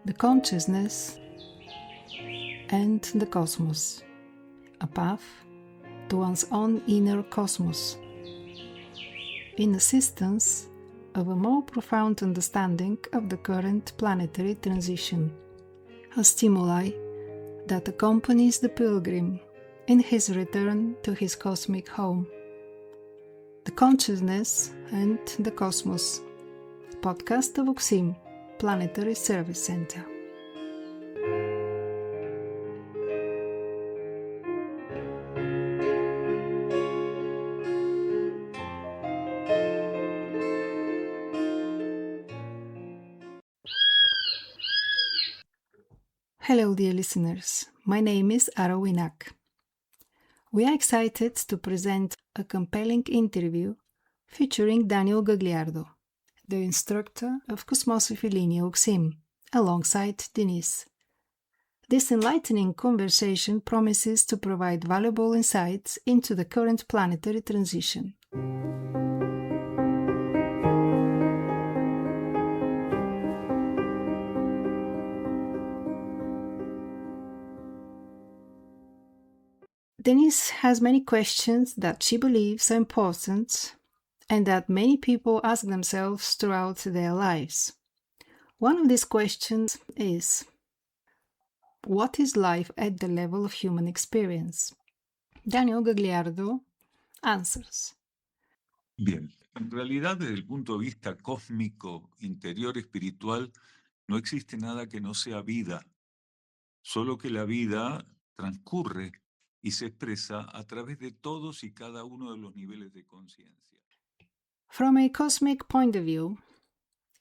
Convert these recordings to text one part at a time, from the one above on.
the consciousness and the cosmos, a path to one's own inner cosmos, in assistance of a more profound understanding of the current planetary transition, a stimuli that accompanies the pilgrim in his return to his cosmic home. The Consciousness and the Cosmos, podcast of Uksim Planetary Service Center. Hello dear listeners, my name is Arawinak. We are excited to present a compelling interview featuring Daniel Gagliardo, the instructor of Cosmosophy Linia Uksim, alongside Denise. This enlightening conversation promises to provide valuable insights into the current planetary transition. Denise has many questions that she believes are important and that many people ask themselves throughout their lives. One of these questions is, what is life at the level of human experience? Daniel Gagliardo answers. Bien, en realidad desde el punto de vista cósmico, interior, espiritual, no existe nada que no sea vida, solo que la vida transcurre y se expresa a través de todos y cada uno de los niveles de conciencia. From a cosmic point of view,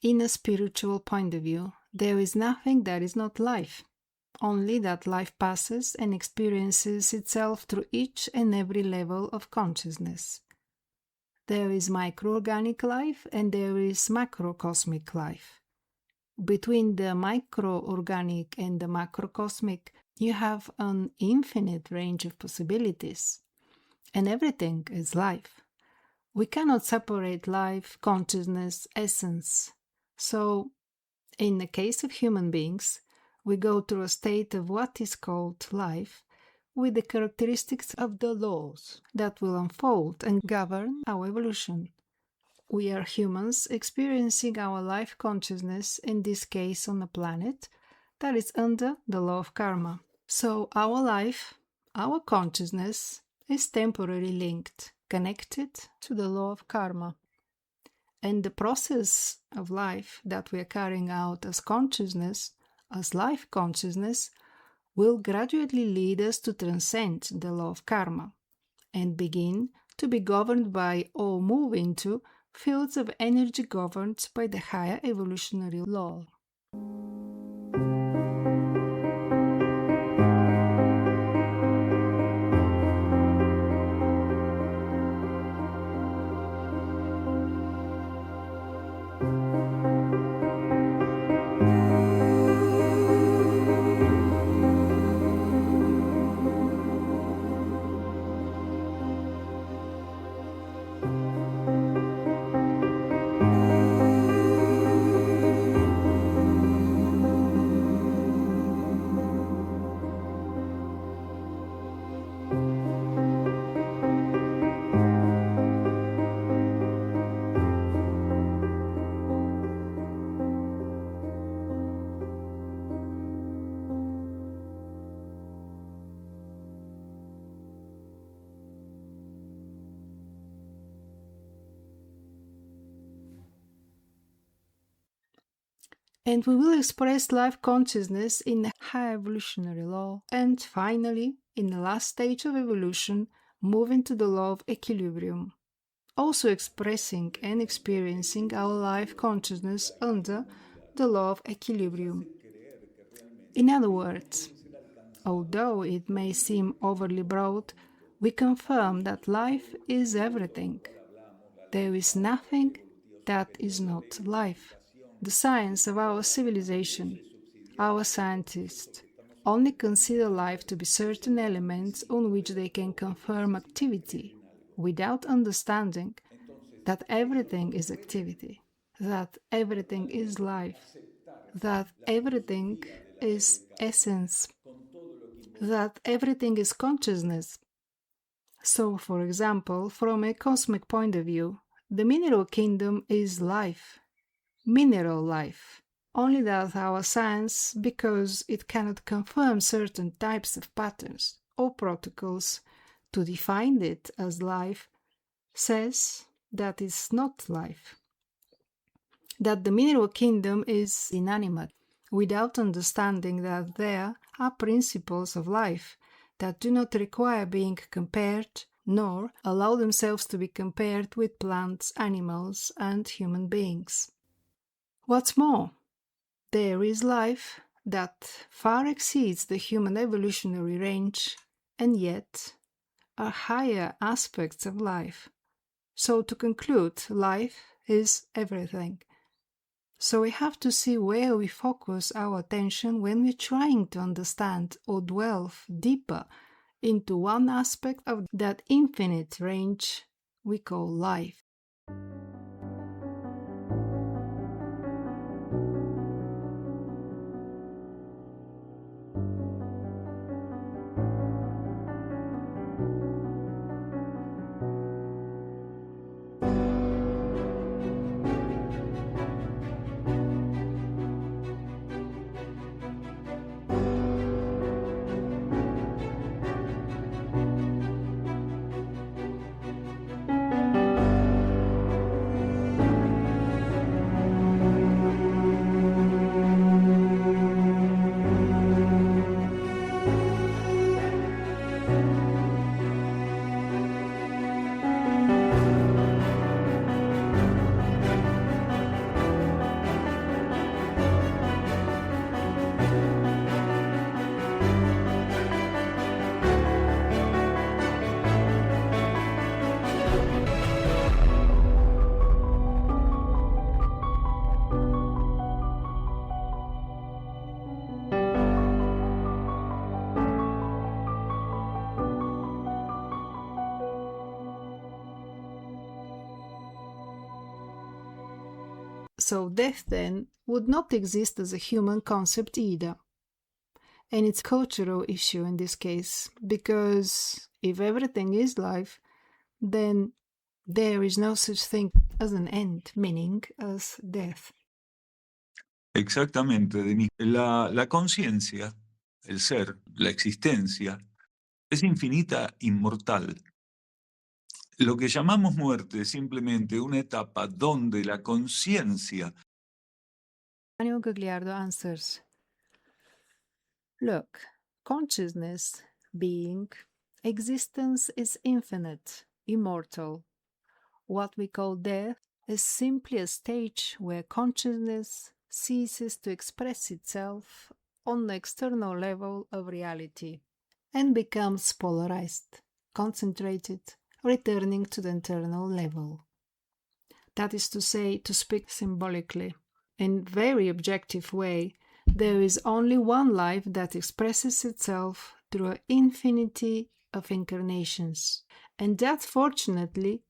in a spiritual point of view, there is nothing that is not life, only that life passes and experiences itself through each and every level of consciousness. There is microorganic life and there is macrocosmic life. Between the microorganic and the macrocosmic, you have an infinite range of possibilities, and everything is life. We cannot separate life, consciousness, essence. So, in the case of human beings, we go through a state of what is called life, with the characteristics of the laws that will unfold and govern our evolution. We are humans experiencing our life consciousness, in this case on a planet, that is under the law of karma. So our life, our consciousness, is temporarily linked, connected to the law of karma. And the process of life that we are carrying out as consciousness, as life consciousness, will gradually lead us to transcend the law of karma and begin to be governed by or move into fields of energy governed by the higher evolutionary law. And we will express life consciousness in the high evolutionary law, and finally, in the last stage of evolution, move into the law of equilibrium, also expressing and experiencing our life consciousness under the law of equilibrium. In other words, although it may seem overly broad, we confirm that life is everything. There is nothing that is not life. The science of our civilization, our scientists, only consider life to be certain elements on which they can confirm activity, without understanding that everything is activity, that everything is life. that everything is essence, that everything is consciousness. So, for example, from a cosmic point of view, the mineral kingdom is life, mineral life. Only that our science, because it cannot confirm certain types of patterns or protocols to define it as life, says that it's not life. That the mineral kingdom is inanimate, without understanding that there are principles of life that do not require being compared, nor allow themselves to be compared with plants, animals, and human beings. What's more, there is life that far exceeds the human evolutionary range, and yet are higher aspects of life. So to conclude, life is everything. So we have to see where we focus our attention when we're trying to understand or delve deeper into one aspect of that infinite range we call life. So death then would not exist as a human concept either. And it's a cultural issue in this case, because if everything is life, then there is no such thing as an end, meaning as death. Exactamente, Denise. La conciencia, el ser, la existencia, es infinita, inmortal. Lo que llamamos muerte es simplemente una etapa donde la conciencia... Daniel Gagliardo answers, look, consciousness, being, existence is infinite, immortal. What we call death is simply a stage where consciousness ceases to express itself on the external level of reality and becomes polarized, concentrated, returning to the internal level. That is to say, to speak symbolically, in a very objective way, there is only one life that expresses itself through an infinity of incarnations, and that fortunately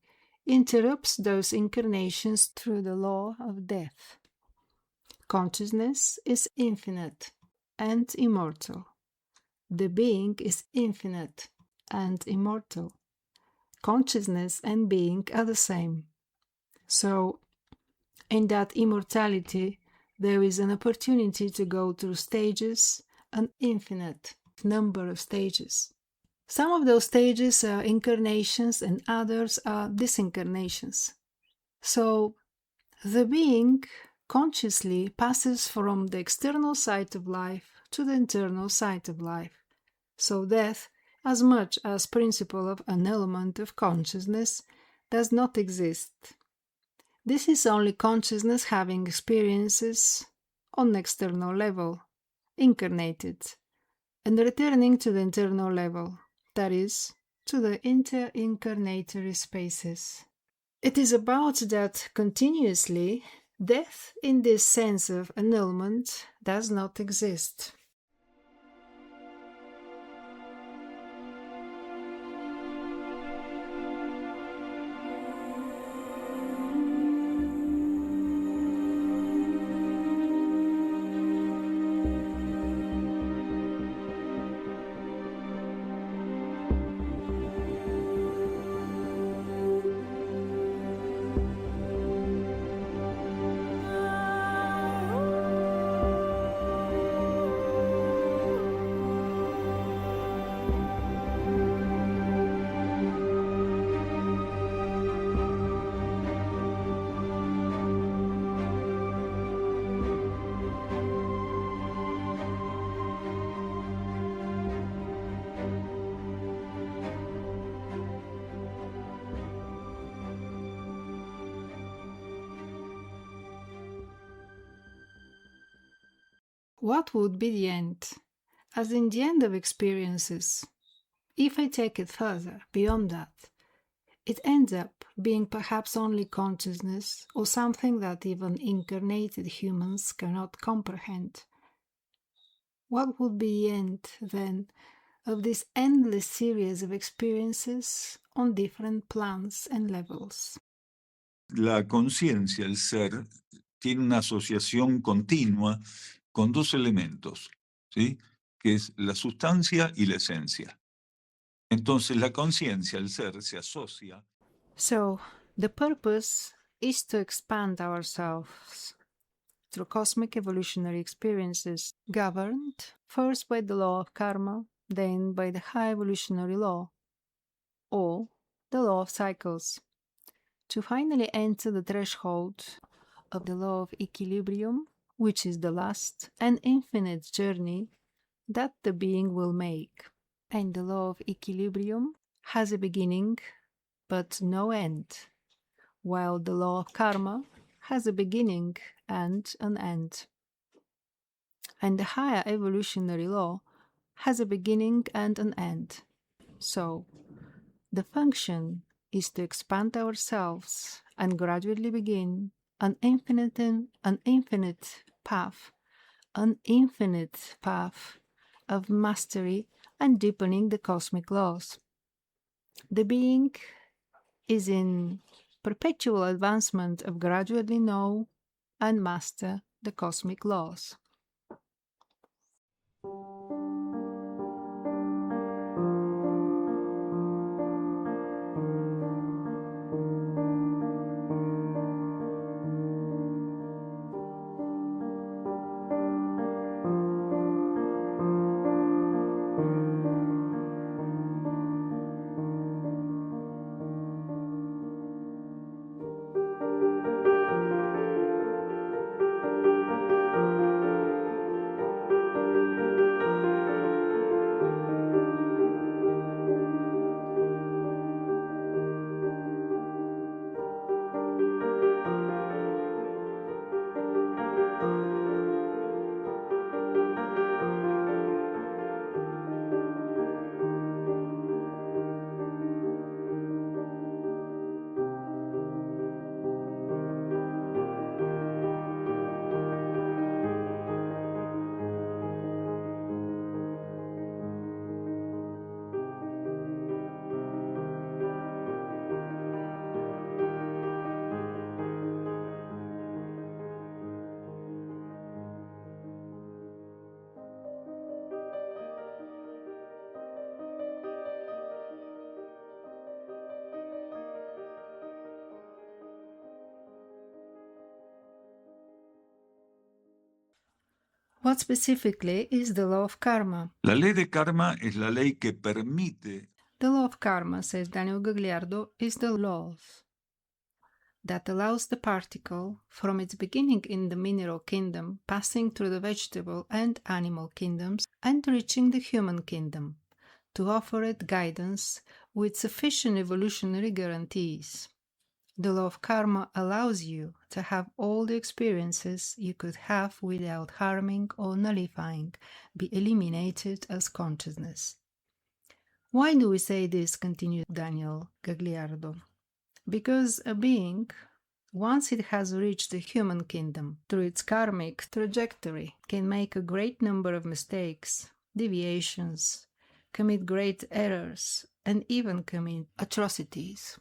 interrupts those incarnations through the law of death. Consciousness is infinite and immortal. The being is infinite and immortal. Consciousness and being are the same. So, in that immortality, there is an opportunity to go through stages, an infinite number of stages. Some of those stages are incarnations and others are disincarnations. So, the being consciously passes from the external side of life to the internal side of life. So death, as much as principle of an element of consciousness, does not exist. This is only consciousness having experiences on the external level, incarnated, and returning to the internal level, that is, to the inter-incarnatory spaces. It is about that continuously, death in this sense of annulment does not exist. What would be the end? As in the end of experiences, if I take it further, beyond that, it ends up being perhaps only consciousness or something that even incarnated humans cannot comprehend. What would be the end, then, of this endless series of experiences on different plans and levels? La conciencia, el ser, tiene una asociación continua con dos elementos, ¿sí? Que es la sustancia y la esencia. Entonces la conciencia, el ser, se asocia. So, the purpose is to expand ourselves through cosmic evolutionary experiences, governed first by the law of karma, then by the high evolutionary law, or the law of cycles, to finally enter the threshold of the law of equilibrium, which is the last and infinite journey that the being will make. And the law of equilibrium has a beginning but no end, while the law of karma has a beginning and an end. And the higher evolutionary law has a beginning and an end. So, the function is to expand ourselves and gradually begin an infinite path of mastery and deepening the cosmic laws. The being is in perpetual advancement of gradually know and master the cosmic laws. What specifically is the law of karma? La ley de karma es la ley que permite. The law of karma, says Daniel Gagliardo, is the law that allows the particle, from its beginning in the mineral kingdom, passing through the vegetable and animal kingdoms, and reaching the human kingdom, to offer it guidance with sufficient evolutionary guarantees. The law of karma allows you to have all the experiences you could have without harming or nullifying, be eliminated as consciousness. Why do we say this, continued Daniel Gagliardo? Because a being, once it has reached the human kingdom through its karmic trajectory, can make a great number of mistakes, deviations, commit great errors, and even commit atrocities.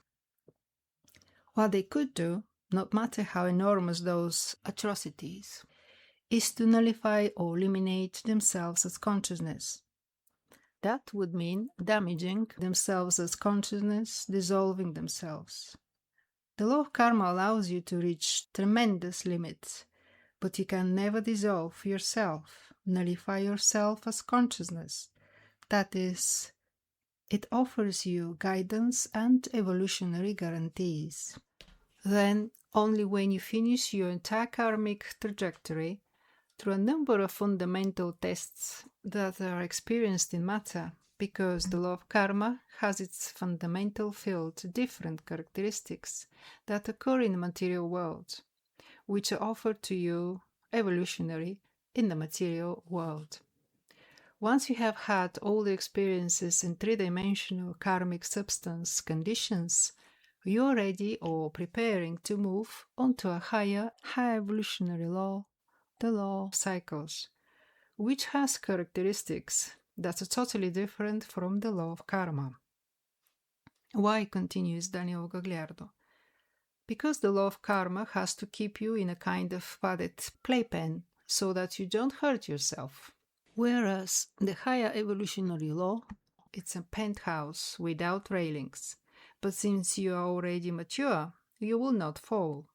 What they could do, no matter how enormous those atrocities, is to nullify or eliminate themselves as consciousness. That would mean damaging themselves as consciousness, dissolving themselves. The law of karma allows you to reach tremendous limits, but you can never dissolve yourself, nullify yourself as consciousness. That is, it offers you guidance and evolutionary guarantees. Then, only when you finish your entire karmic trajectory, through a number of fundamental tests that are experienced in matter, because the law of karma has its fundamental field different characteristics that occur in the material world, which are offered to you evolutionary in the material world. Once you have had all the experiences in three-dimensional karmic substance conditions, you are ready or preparing to move onto a higher evolutionary law, the law of cycles, which has characteristics that are totally different from the law of karma. Why, continues Daniel Gagliardo? Because the law of karma has to keep you in a kind of padded playpen so that you don't hurt yourself. Whereas the higher evolutionary law, it's a penthouse without railings. But since you are already mature, you will not fall.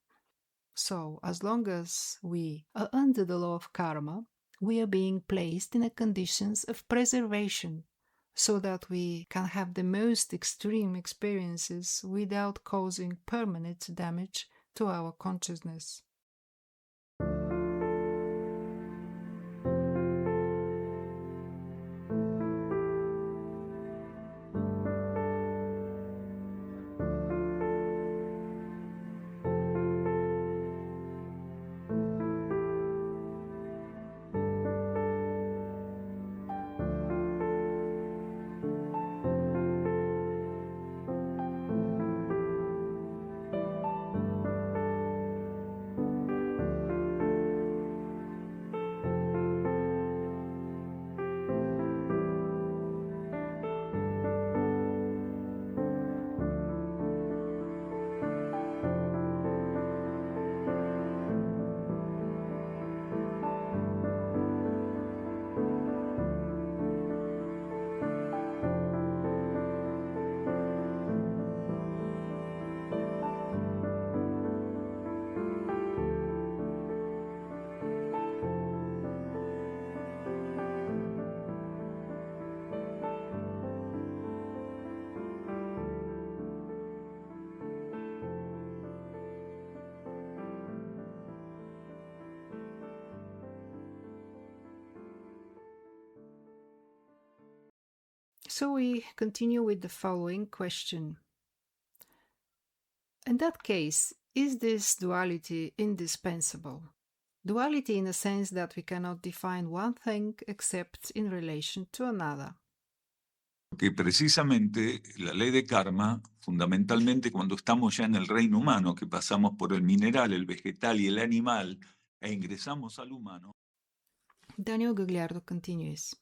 So, as long as we are under the law of karma, we are being placed in a conditions of preservation so that we can have the most extreme experiences without causing permanent damage to our consciousness. So we continue with the following question. In that case, is this duality indispensable? Duality in the sense that we cannot define one thing except in relation to another. Que precisamente la ley de karma, fundamentalmente cuando estamos ya en el reino humano, que pasamos por el mineral, el vegetal y el animal, e ingresamos al humano. Daniel Gagliardo continues.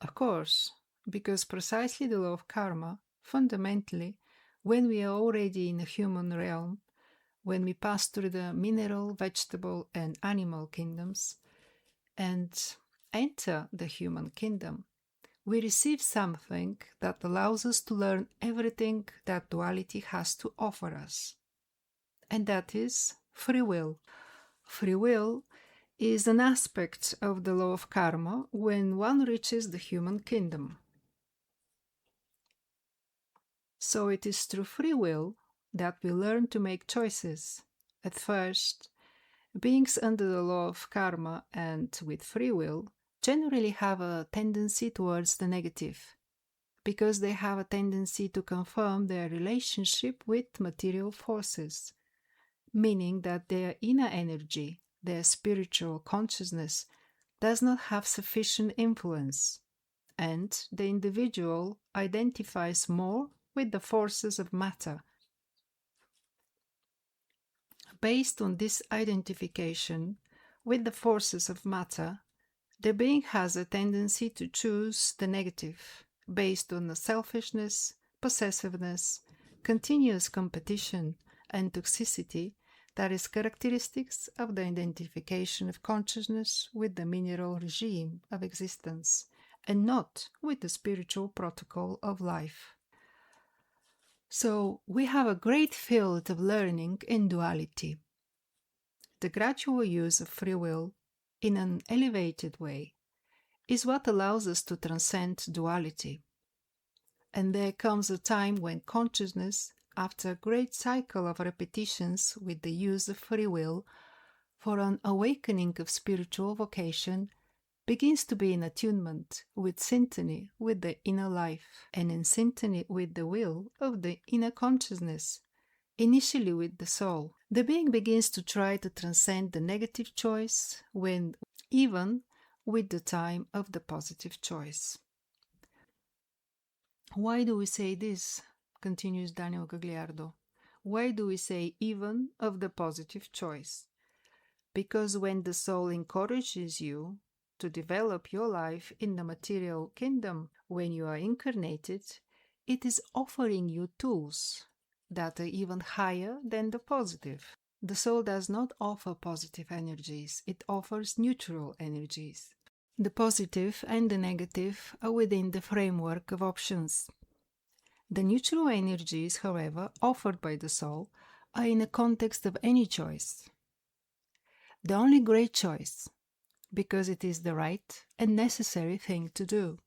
Of course, because precisely the law of karma, fundamentally, when we are already in the human realm, when we pass through the mineral, vegetable, and animal kingdoms, and enter the human kingdom, we receive something that allows us to learn everything that duality has to offer us. And that is free will. Free will is an aspect of the law of karma when one reaches the human kingdom. So it is through free will that we learn to make choices. At first, beings under the law of karma and with free will generally have a tendency towards the negative, because they have a tendency to confirm their relationship with material forces, meaning that their inner energy, their spiritual consciousness, does not have sufficient influence, and the individual identifies more with the forces of matter. Based on this identification with the forces of matter, the being has a tendency to choose the negative, based on the selfishness, possessiveness, continuous competition, and toxicity that is characteristics of the identification of consciousness with the mineral regime of existence, and not with the spiritual protocol of life. So we have a great field of learning in duality. The gradual use of free will in an elevated way is what allows us to transcend duality. And there comes a time when consciousness, after a great cycle of repetitions with the use of free will for an awakening of spiritual vocation, begins to be in attunement with synchrony with the inner life and in synchrony with the will of the inner consciousness, initially with the soul. The being begins to try to transcend the negative choice when even with the time of the positive choice. Why do we say this? Continues Daniel Gagliardo. Why do we say even of the positive choice? Because when the soul encourages you to develop your life in the material kingdom when you are incarnated, it is offering you tools that are even higher than the positive. The soul does not offer positive energies, it offers neutral energies. The positive and the negative are within the framework of options. The neutral energies, however, offered by the soul are in a context of any choice. The only great choice, because it is the right and necessary thing to do.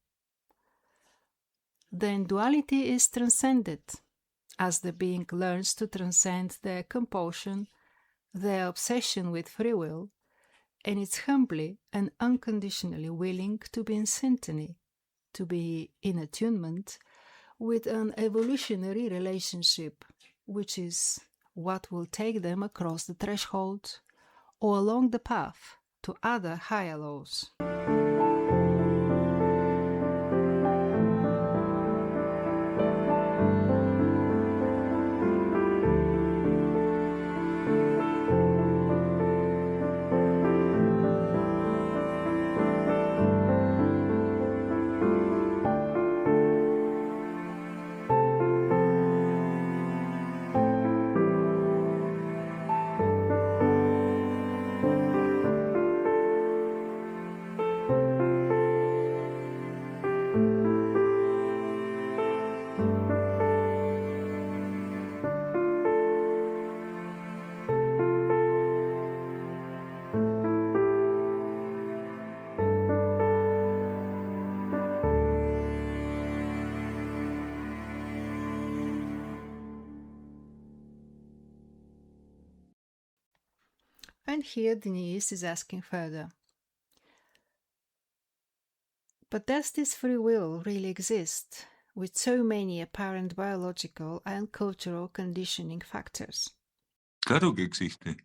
Then duality is transcended, as the being learns to transcend their compulsion, their obsession with free will, and is humbly and unconditionally willing to be in syntony, to be in attunement with an evolutionary relationship, which is what will take them across the threshold or along the path to other higher laws. And here Denise is asking further, but does this free will really exist with so many apparent biological and cultural conditioning factors? Claro que existe.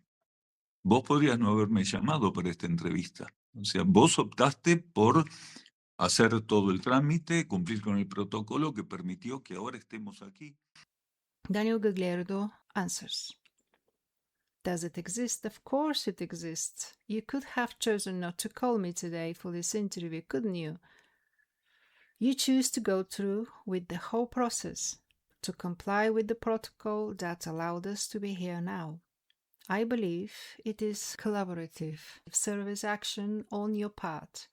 Vos podrías no haberme llamado para esta entrevista. O sea, vos optaste por hacer todo el trámite, cumplir con el protocolo que permitió que ahora estemos aquí. Daniel Gagliardo answers, does it exist? Of course it exists. You could have chosen not to call me today for this interview, couldn't you? You choose to go through with the whole process, to comply with the protocol that allowed us to be here now. I believe it is collaborative service action on your part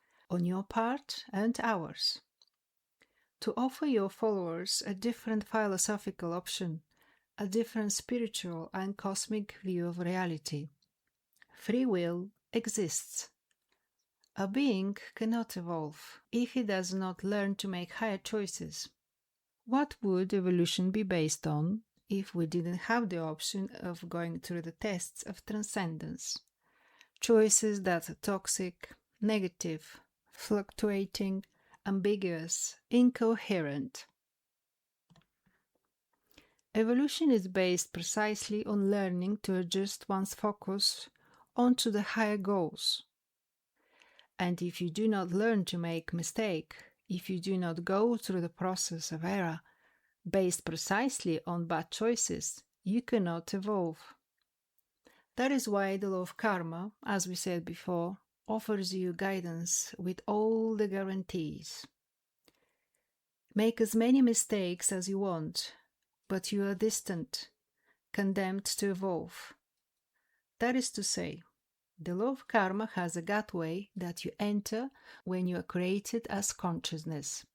and ours, to offer your followers a different philosophical option, a different spiritual and cosmic view of reality. Free will exists. A being cannot evolve if he does not learn to make higher choices. What would evolution be based on if we didn't have the option of going through the tests of transcendence? Choices that are toxic, negative, fluctuating, ambiguous, incoherent. Evolution is based precisely on learning to adjust one's focus onto the higher goals. And if you do not learn to make mistake, if you do not go through the process of error based precisely on bad choices, you cannot evolve. That is why the law of karma, as we said before, offers you guidance with all the guarantees. Make as many mistakes as you want, but you are distant, condemned to evolve. That is to say, the law of karma has a gateway that you enter when you are created as consciousness.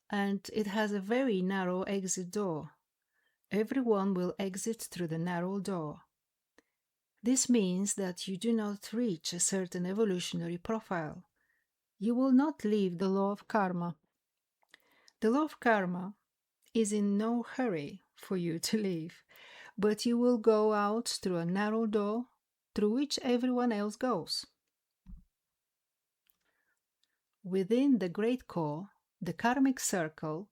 And it has a very narrow exit door. Everyone will exit through the narrow door. This means that you do not reach a certain evolutionary profile. You will not leave the law of karma. The law of karma is in no hurry for you to leave, but you will go out through a narrow door through which everyone else goes. Within the great core, the karmic circle,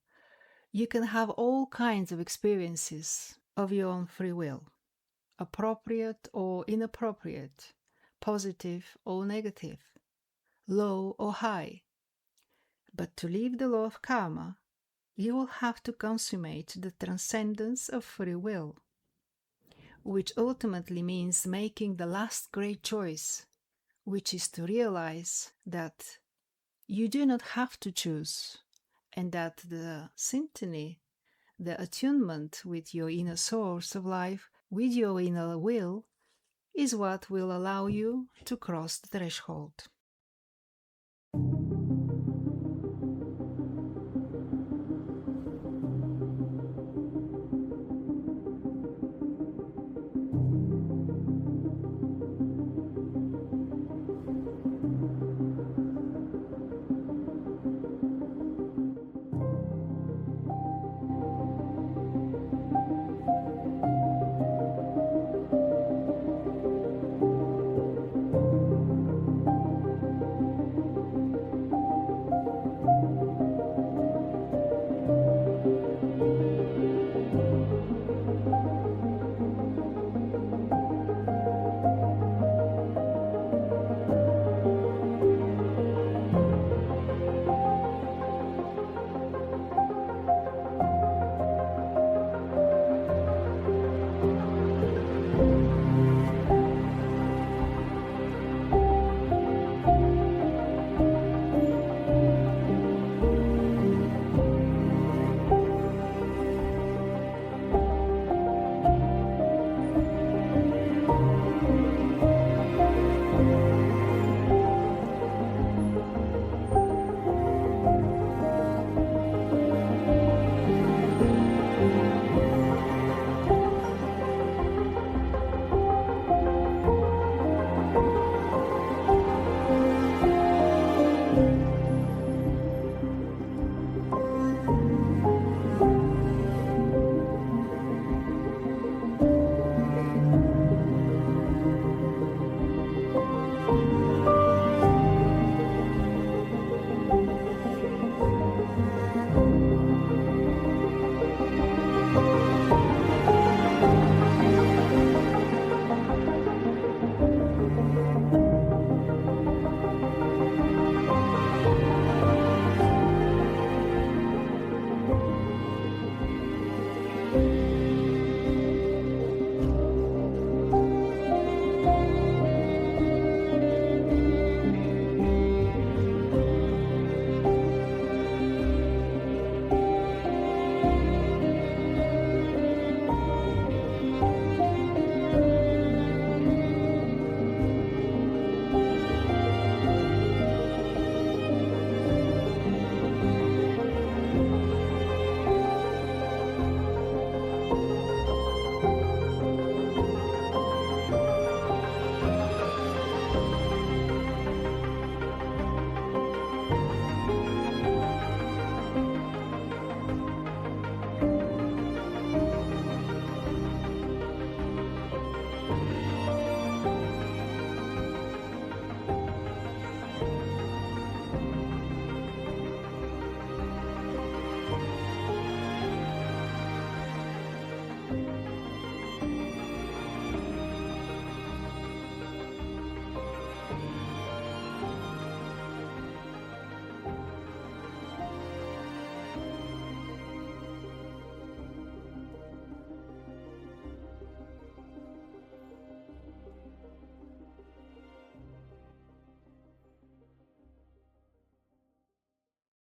you can have all kinds of experiences of your own free will, appropriate or inappropriate, positive or negative. low or high. But to live the law of karma, you will have to consummate the transcendence of free will, which ultimately means making the last great choice, which is to realize that you do not have to choose, and that the symphony, the attunement with your inner source of life, with your inner will, is what will allow you to cross the threshold.